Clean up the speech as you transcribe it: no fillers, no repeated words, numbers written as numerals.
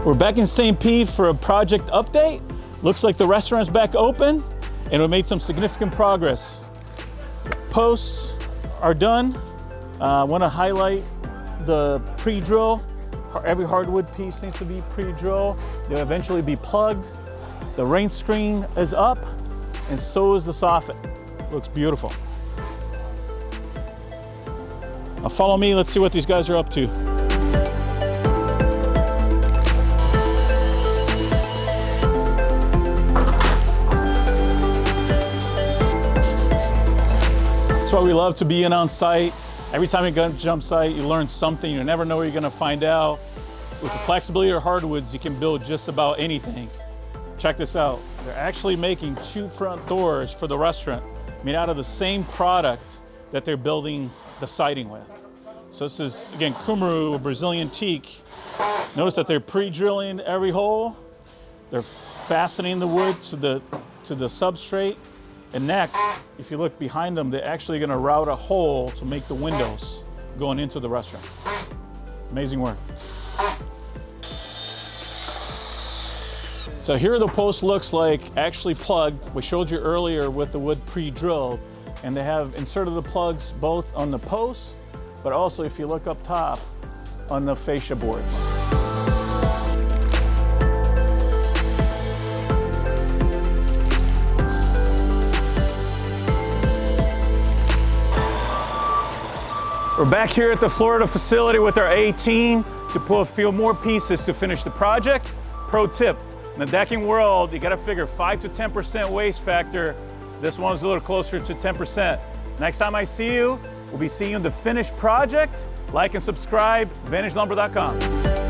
We're back in St. Pete for a project update. Looks like the restaurant's back open and we made some significant progress. Posts are done. I want to highlight the pre-drill. Every hardwood piece needs to be pre-drill. They'll eventually be plugged. The rain screen is up and so is the soffit. Looks beautiful. Now follow me, let's see what these guys are up to. That's why we love to be in on site. Every time you go to jump site, you learn something. You never know what you're gonna find out. With the flexibility of hardwoods, you can build just about anything. Check this out. They're actually making 2 front doors for the restaurant made out of the same product that they're building the siding with. So this is, again, Cumaru, a Brazilian teak. Notice that they're pre-drilling every hole. They're fastening the wood to the substrate. And next, if you look behind them, they're actually gonna route a hole to make the windows going into the restaurant. Amazing work. So here the post looks like actually plugged. We showed you earlier with the wood pre-drilled, and they have inserted the plugs both on the posts, but also if you look up top on the fascia boards. We're back here at the Florida facility with our A team to pull a few more pieces to finish the project. Pro tip, in the decking world, you gotta figure 5 to 10% waste factor. This one's a little closer to 10%. Next time I see you, we'll be seeing you in the finished project. Like and subscribe, VantageLumber.com.